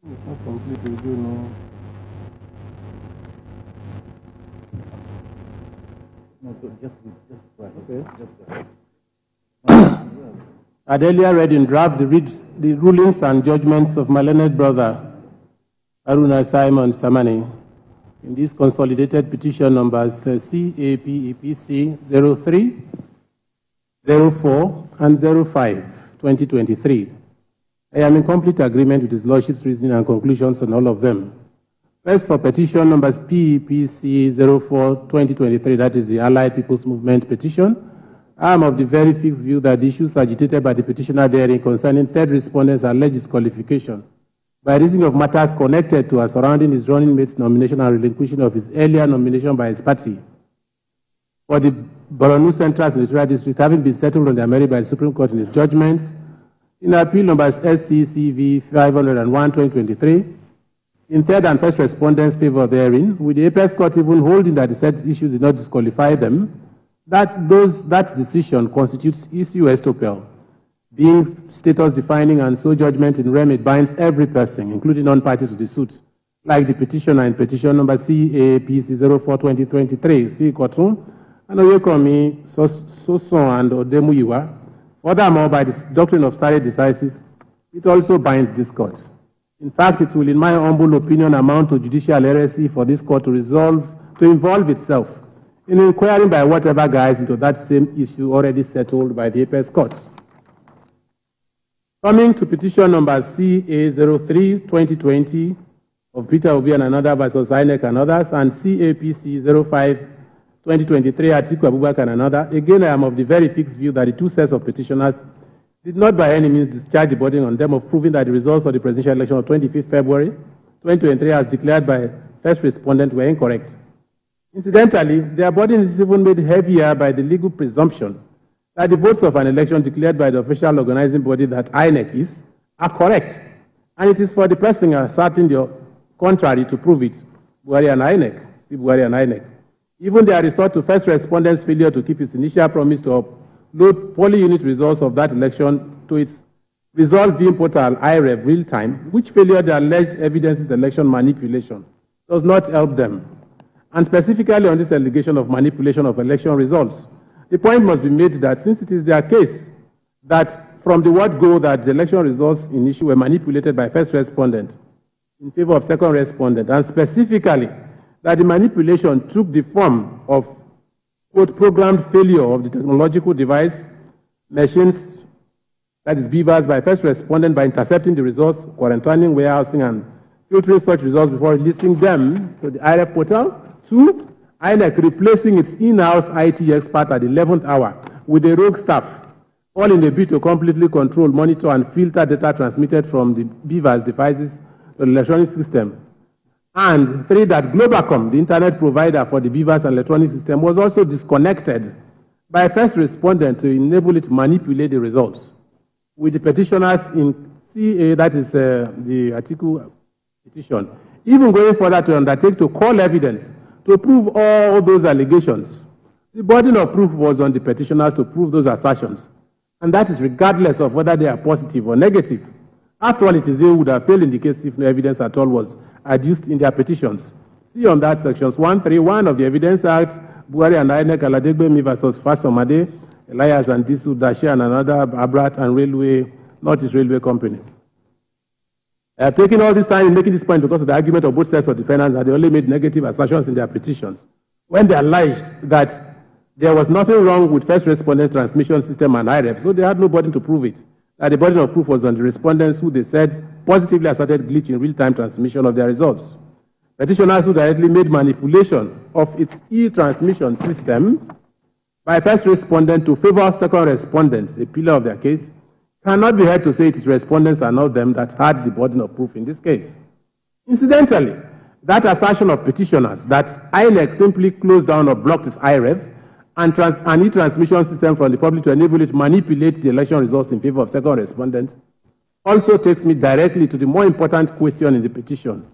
It's not complete, we do know. No, just go ahead. Okay. Just go ahead. I'd earlier read in draft the rulings and judgments of my learned brother, Aruna Simon Samani, in these consolidated petition numbers CAPEPC 03, 04, and 05, 2023. I am in complete agreement with His Lordship's reasoning and conclusions on all of them. First, for petition numbers PEPC 04, 2023, that is the Allied People's Movement petition, I am of the very fixed view that the issues agitated by the petitioner therein concerning third respondents' alleged disqualification by reason of matters connected to or surrounding his running mate's nomination and relinquishing of his earlier nomination by his party for the Borno Central Senatorial District having been settled on their merit by the Supreme Court in its judgments, in appeal numbers SCCV 501, 2023, in third and first respondents' favor therein, with the Apex Court even holding that the said issues did not disqualify them, that decision constitutes issue estoppel, being status defining, and so judgment in rem it binds every person, including non-parties to the suit, like the petitioner in petition number CAPC 04, 2023, C. Kotun, and Oyekomi, Soson, and Odemuyiwa. Furthermore, by the doctrine of stare decisis, it also binds this court. In fact, it will, in my humble opinion, amount to judicial heresy for this court to involve itself in inquiring by whatever guise into that same issue already settled by the Apex Court. Coming to petition number CA03, 2020, of Peter Obi and another versus INEC and others, and CAPC 05, 2023, Atiku Abubakar and another, again, I am of the very fixed view that the two sets of petitioners did not by any means discharge the burden on them of proving that the results of the presidential election of 25th February 2023 as declared by first respondent were incorrect. Incidentally, their burden is even made heavier by the legal presumption that the votes of an election declared by the official organizing body that INEC are correct, and it is for the person asserting the contrary to prove it, Buhari and INEC. See Buhari and INEC. Even their resort to first respondent's failure to keep its initial promise to upload poly unit results of that election to its result being portal IREV real time, which failure the alleged evidences election manipulation, does not help them. And specifically on this allegation of manipulation of election results, the point must be made that since it is their case that from the word go that the election results in issue were manipulated by first respondent in favor of second respondent, and specifically that the manipulation took the form of, quote, programmed failure of the technological device, machines, that is beavers, by first respondent by intercepting the results, quarantining, warehousing, and filtering such results before releasing them to the IREF portal. 2, INEC replacing its in-house IT expert at the 11th hour with a rogue staff, all in a bid to completely control, monitor, and filter data transmitted from the beavers devices to the electronic system. And 3, that Globacom, the internet provider for the beavers and electronic system, was also disconnected by first respondent to enable it to manipulate the results. With the petitioners in CA, that is the article petition, even going further to undertake to call evidence to prove all those allegations. The burden of proof was on the petitioners to prove those assertions, and that is regardless of whether they are positive or negative. After all, it is they who would have failed in the case if no evidence at all was adduced in their petitions. See on that sections 131 of the Evidence Act, Buhari and INEC, Aladegbemi versus Fasomade, Elias and Disu, Dashi and another, Abrat and Railway, Northeast Railway Company. I have taken all this time in making this point because of the argument of both sets of defendants that they only made negative assertions in their petitions, when they alleged that there was nothing wrong with first respondents' transmission system and IREF, so they had no burden to prove it. That the burden of proof was on the respondents who they said positively asserted glitch in real-time transmission of their results. Petitioners who directly made manipulation of its e-transmission system by first respondent to favor second respondents, a pillar of their case, cannot be held to say it is respondents and not them that had the burden of proof in this case. Incidentally, that assertion of petitioners that INEC simply closed down or blocked its IREF and e-transmission system from the public to enable it to manipulate the election results in favor of second respondent also takes me directly to the more important question in the petition,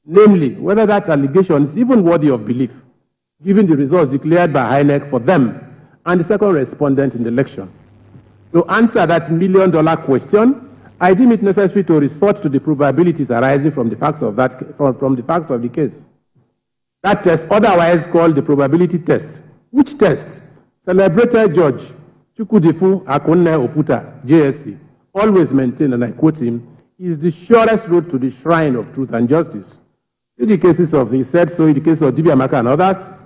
namely, whether that allegation is even worthy of belief, given the results declared by INEC for them and the second respondent in the election. To answer that million-dollar question, I deem it necessary to resort to the probabilities arising from the facts of from the facts of the case. That test, otherwise called the probability test, which test celebrated Judge Chukwudifu Akunne Oputa, JSC, always maintained, and I quote him, is the surest road to the shrine of truth and justice. In the cases of, he said so in the case of Dibiamaka and others,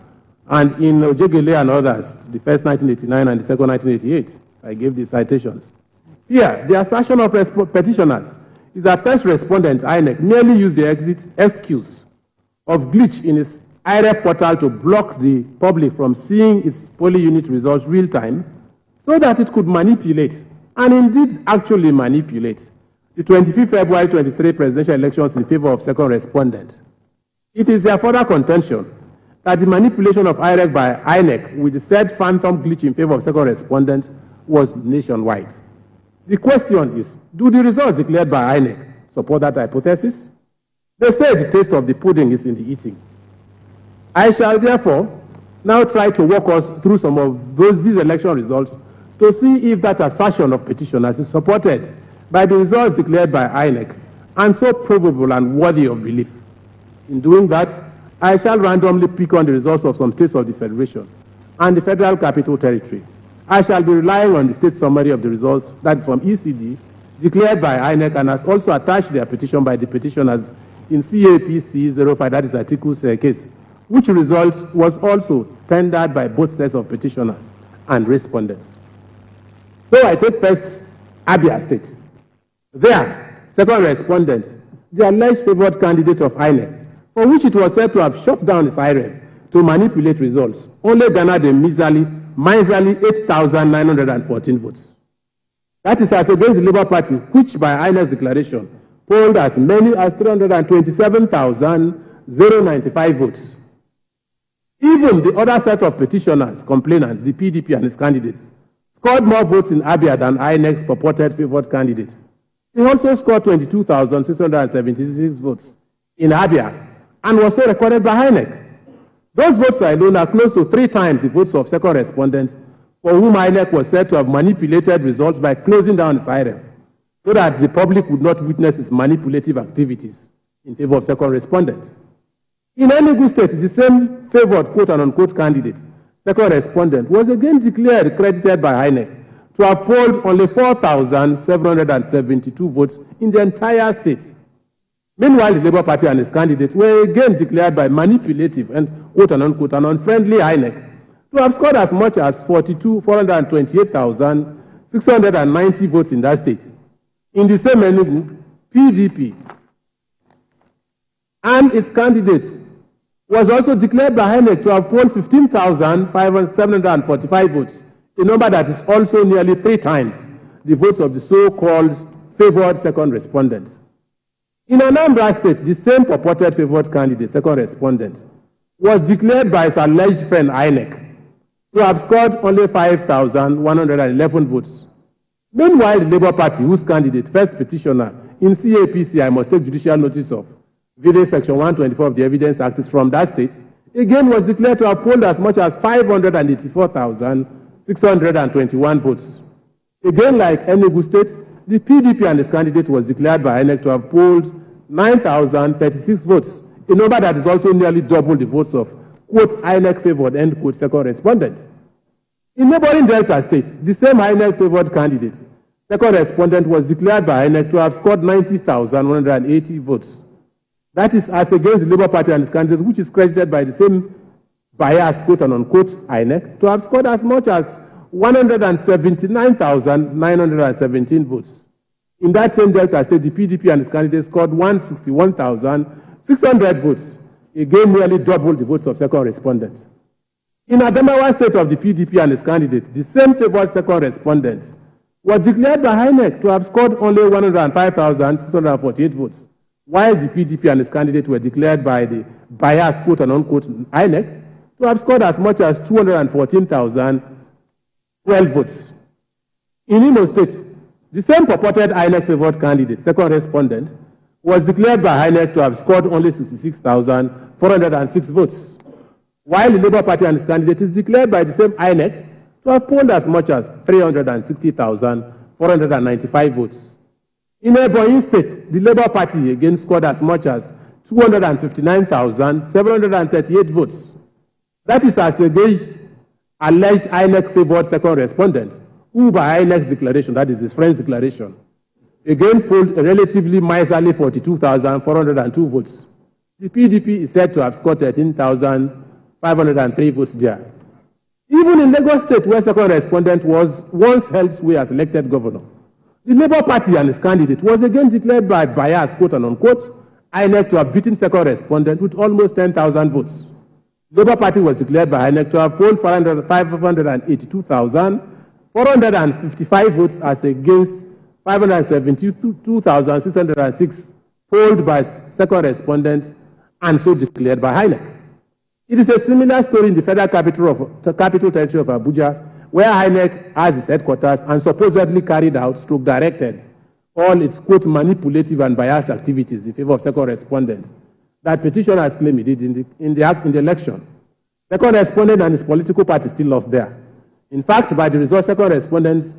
and in Ojegele and others, the first 1989 and the second 1988. I gave the citations. Here, the assertion of petitioners is that first respondent, INEC, merely used the excuse of glitch in its IRF portal to block the public from seeing its polling unit results real time so that it could manipulate, and indeed actually manipulate, the 25th February 23 presidential elections in favor of second respondent. It is their further contention that the manipulation of IRF by INEC with the said phantom glitch in favor of second respondent was nationwide. The question is, do the results declared by INEC support that hypothesis? They say the taste of the pudding is in the eating. I shall therefore now try to walk us through some of these election results to see if that assertion of petitioners is supported by the results declared by INEC and so probable and worthy of belief. In doing that, I shall randomly pick on the results of some states of the Federation and the Federal Capital Territory. I shall be relying on the state summary of the results, that is from ECD, declared by INEC and has also attached their petition by the petitioners in CAPC 05, that is Atiku's case, which result was also tendered by both sets of petitioners and respondents. So I take first Abia State. There, second respondent, the alleged favored candidate of INEC, for which it was said to have shut down its IREF to manipulate results, only garnered a miserly 8,914 votes. That is as against the Labour Party, which by INEC's declaration polled as many as 327,095 votes. Even the other set of petitioners, complainants, the PDP and its candidates, scored more votes in Abia than INEC's purported favored candidate. He also scored 22,676 votes in Abia and was so recorded by INEC. Those votes alone are close to 3 times the votes of second respondent, for whom INEC was said to have manipulated results by closing down its IREF, so that the public would not witness its manipulative activities in favor of second respondent. In Enugu State, the same favored quote-unquote candidate, second respondent, was again declared credited by INEC to have polled only 4,772 votes in the entire state. Meanwhile, the Labour Party and its candidates were again declared by manipulative and quote-unquote and unfriendly INEC to have scored as much as 428,690 votes in that state. In the same Enugu, PDP and its candidates was also declared by INEC to have polled 15,745 votes, a number that is also nearly 3 times the votes of the so-called favored second respondent. In Anambra State, the same purported favored candidate, second respondent, was declared by his alleged friend INEC to have scored only 5,111 votes. Meanwhile, the Labour Party, whose candidate, first petitioner in CAPC, I must take judicial notice of, vide Section 124 of the Evidence Act, is from that state, again was declared to have polled as much as 584,621 votes. Again, like Enugu State, the PDP and its candidate was declared by INEC to have polled 9,036 votes, a number that is also nearly double the votes of, quote, INEC-favored, end quote, second respondent. In neighboring Delta State, the same INEC-favored candidate, second respondent, was declared by INEC to have scored 90,180 votes. That is as against the Labour Party and its candidate, which is credited by the same biased, quote-unquote, INEC, to have scored as much as 179,917 votes. In that same Delta State, the PDP and its candidates scored 161,600 votes, again nearly double the votes of second respondent. In Adamawa State of the PDP and its candidate, the same favored second respondent was declared by INEC to have scored only 105,648 votes, while the PDP and its candidate were declared by the biased, quote-unquote, INEC to have scored as much as 214,012 votes. In Imo State, the same purported INEC-favored candidate, second respondent, was declared by INEC to have scored only 66,406 votes, while the Labour Party and its candidate is declared by the same INEC to have polled as much as 360,495 votes. In Ebonyi State, the Labour Party again scored as much as 259,738 votes. That is as against alleged INEC favored second respondent, who by INEC's declaration, that is his friend's declaration, again polled a relatively miserly 42,402 votes. The PDP is said to have scored 13,503 votes there. Even in Lagos State, where second respondent was once held sway as elected governor, the Labour Party and its candidate was again declared by bias, quote and unquote, INEC to have beaten second respondent with almost 10,000 votes. Labour Party was declared by INEC to have polled 582,455 votes as against 572,606 polled by second respondent and so declared by INEC. It is a similar story in the federal capital territory of Abuja, where INEC has its headquarters and supposedly carried out, directed, all its, quote, manipulative and biased activities in favor of second respondent that petitioners claim he did in the election. Second respondent and his political party still lost there. In fact, by the result, second respondent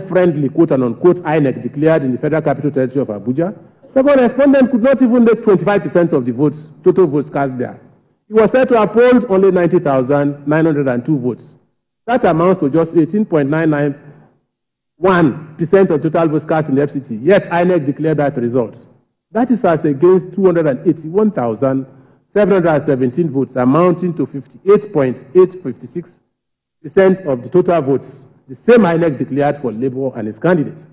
friendly, quote and unquote, INEC declared in the federal capital territory of Abuja, second respondent could not even make 25% of the votes, total votes cast there. He was said to have polled only 90,902 votes. That amounts to just 18.991% of total votes cast in the FCT, yet INEC declared that result. That is as against 281,717 votes, amounting to 58.856% of the total votes, the same INEC declared for Labour and its candidate.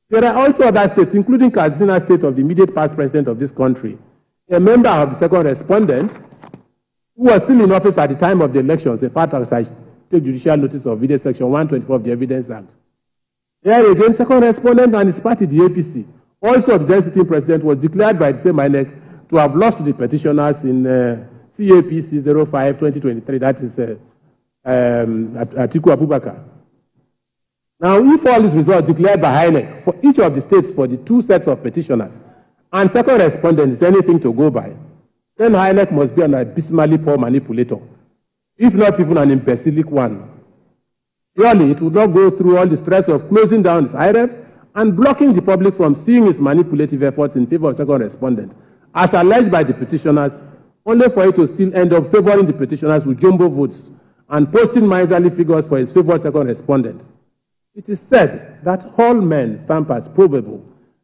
There are also other states, including Katsina State of the immediate past president of this country, a member of the second respondent, who was still in office at the time of the elections, in fact, as I take judicial notice of video section 124 of the Evidence Act. There again, second respondent and his party, the APC, also the then sitting president, was declared by the same INEC to have lost to the petitioners in CAPC 05-2023, that is Atiku Abubakar. Now, if all these results declared by INEC for each of the states for the two sets of petitioners and second respondent is anything to go by, then INEC must be an abysmally poor manipulator, if not even an imbecilic one. Surely, it would not go through all the stress of closing down its IREF and blocking the public from seeing its manipulative efforts in favor of second respondent, as alleged by the petitioners, only for it to still end up favoring the petitioners with jumbo votes and posting miserly figures for its favored second respondent. It is said that all men stamp as probable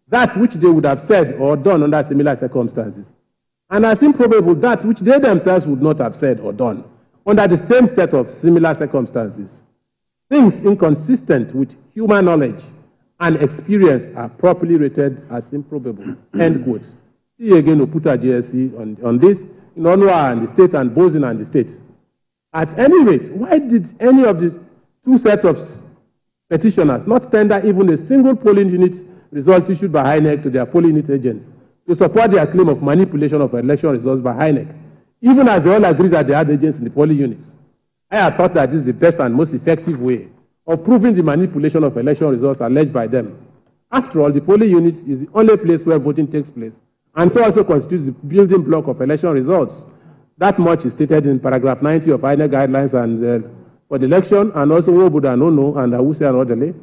that which they would have said or done under similar circumstances, and as improbable that which they themselves would not have said or done under the same set of similar circumstances. Things inconsistent with human knowledge and experience are properly rated as improbable. End quote. See again Oputa JSC on this, in Onwa and the state and Bozin and the state. At any rate, why did any of the two sets of petitioners not tender even a single polling unit result issued by INEC to their polling unit agents to support their claim of manipulation of election results by INEC, even as they all agreed that they had agents in the polling units? I had thought that this is the best and most effective way of proving the manipulation of election results alleged by them. After all, the polling unit is the only place where voting takes place, and so also constitutes the building block of election results. That much is stated in paragraph 90 of INEC guidelines and for the election, and also Wobuda and Ono and Awuse and Odele.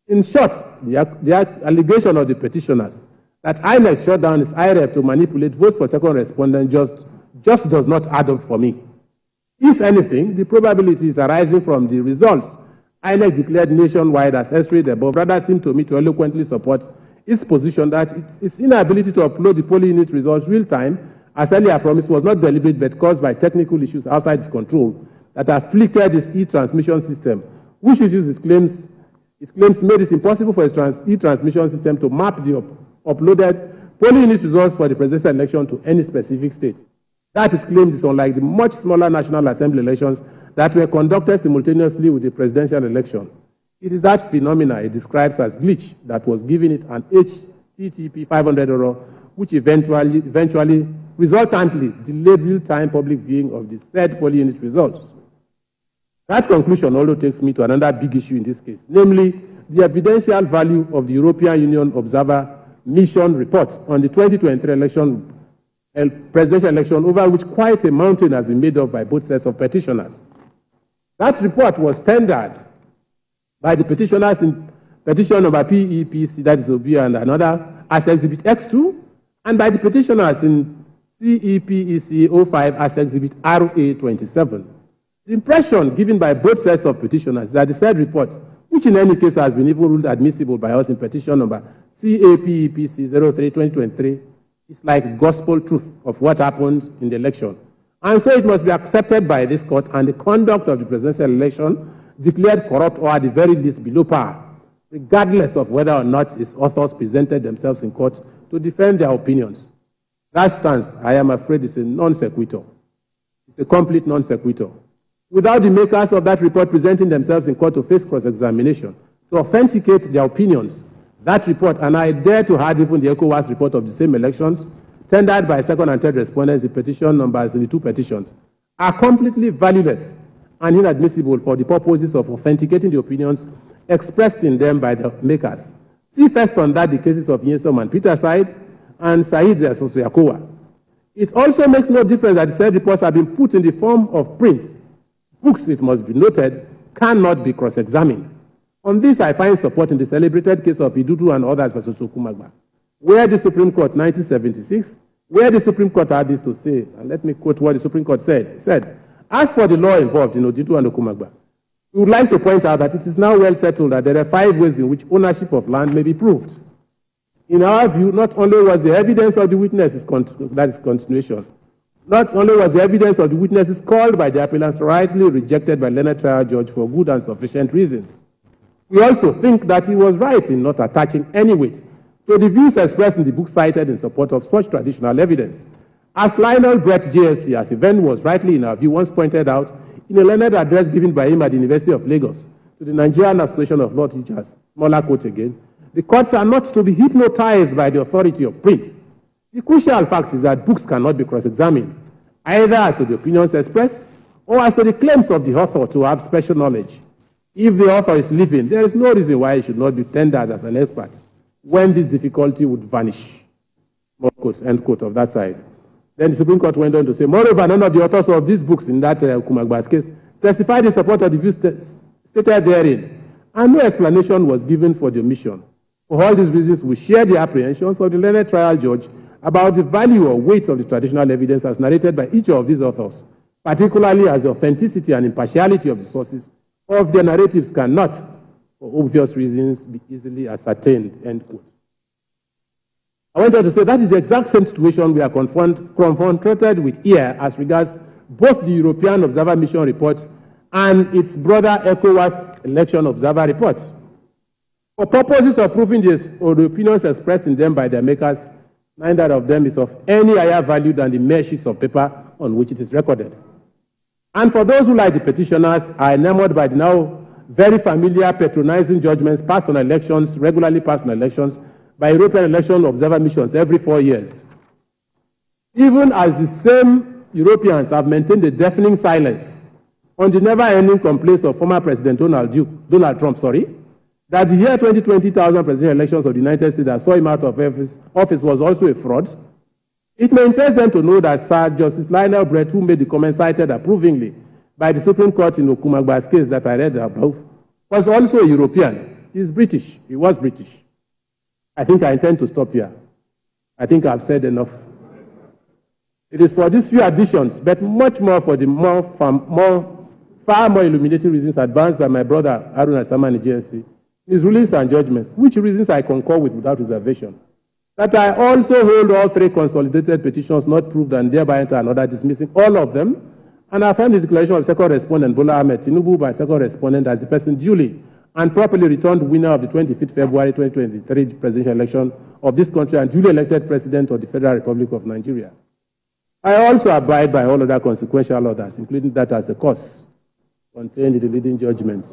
In short, the allegation of the petitioners that INEC shut down its IREF to manipulate votes for second respondent just does not add up for me. If anything, the probabilities arising from the results INEC declared nationwide as illustrated above rather seem to me to eloquently support its position that its inability to upload the polling unit results real time, as earlier promised, was not deliberate but caused by technical issues outside its control that afflicted its e-transmission system, which issues it claims made it impossible for its e-transmission system to map the uploaded polling unit results for the presidential election to any specific state. That it claims is unlike the much smaller National Assembly elections that were conducted simultaneously with the presidential election. It is that phenomena it describes as glitch that was giving it an HTTP 500 error, which eventually resultantly delayed real-time public viewing of the said polling unit results. That conclusion also takes me to another big issue in this case, namely the evidential value of the European Union Observer Mission report on the 2023 presidential election, over which quite a mountain has been made up by both sets of petitioners. That report was tendered by the petitioners in petition number PEPC, that is Obi and another, as Exhibit X2, and by the petitioners in CEPEC 05 as Exhibit RA27. The impression given by both sets of petitioners is that the said report, which in any case has been even ruled admissible by us in petition number CAPEPC 03-2023, is like gospel truth of what happened in the election. And so it must be accepted by this court, and the conduct of the presidential election declared corrupt or at the very least below par, regardless of whether or not its authors presented themselves in court to defend their opinions. That stance, I am afraid, is a non sequitur. It's a complete non sequitur. Without the makers of that report presenting themselves in court to face cross-examination, to authenticate their opinions, that report, and I dare to add even the ECOWAS report of the same elections, tendered by second and third respondents, the petition numbers in the two petitions, are completely valueless and inadmissible for the purposes of authenticating the opinions expressed in them by the makers. See first on that the cases of Nyesom and Peter Said and Said Sosoyakowa. It also makes no difference that the said reports have been put in the form of print. Books, it must be noted, cannot be cross-examined. On this, I find support in the celebrated case of Idudu and others versus Okumagba, where the Supreme Court, 1976, where the Supreme Court had this to say, and let me quote what the Supreme Court said. It said, as for the law involved in Idudu and Okumagba, we would like to point out that it is now well settled that there are 5 ways in which ownership of land may be proved. In our view, not only was the evidence of the witnesses, that is continuation, not only was the evidence of the witnesses called by the appellants rightly rejected by learned trial judge for good and sufficient reasons, we also think that he was right in not attaching any weight to the views expressed in the book cited in support of such traditional evidence. As Lionel Brett JSC, as event was rightly in our view once pointed out in a learned address given by him at the University of Lagos to the Nigerian Association of Law Teachers, smaller quote again, the courts are not to be hypnotized by the authority of print. The crucial fact is that books cannot be cross-examined, either as to the opinions expressed or as to the claims of the author to have special knowledge. If the author is living, there is no reason why he should not be tendered as an expert when this difficulty would vanish. More quotes, end quote of that side. Then the Supreme Court went on to say, moreover, none of the authors of these books in that Kumagba's case testified in support of the views stated therein, and no explanation was given for the omission. For all these reasons, we share the apprehensions of the learned trial judge about the value or weight of the traditional evidence as narrated by each of these authors, particularly as the authenticity and impartiality of the sources of their narratives cannot, for obvious reasons, be easily ascertained, end quote. I wanted to say that is the exact same situation we are confronted with here as regards both the European Observer Mission report and its brother ECOWAS Election Observer report. For purposes of proving the opinions expressed in them by their makers, neither of them is of any higher value than the mere sheets of paper on which it is recorded. And for those who, like the petitioners, are enamored by the now very familiar patronizing judgments passed on elections, regularly passed on elections, by European election observer missions every 4 years, even as the same Europeans have maintained a deafening silence on the never-ending complaints of former President Donald Trump, that the year 2020 presidential elections of the United States that saw him out of office was also a fraud, it may interest them to know that Sir Justice Lionel Brett, who made the comment cited approvingly by the Supreme Court in Okumagba's case that I read above, was also a European. He's British. He was British. I think I intend to stop here. I think I've said enough. It is for these few additions, but much more for the far more illuminating reasons advanced by my brother Haruna Samani JSC, his rulings and judgments, which reasons I concur with without reservation, that I also hold all 3 consolidated petitions not proved and thereby enter another dismissing all of them, and I find the declaration of second respondent Bola Ahmed Tinubu by second respondent as the person duly and properly returned winner of the 25th February 2023 presidential election of this country and duly elected president of the Federal Republic of Nigeria. I also abide by all other consequential orders, including that as the cause contained in the leading judgments.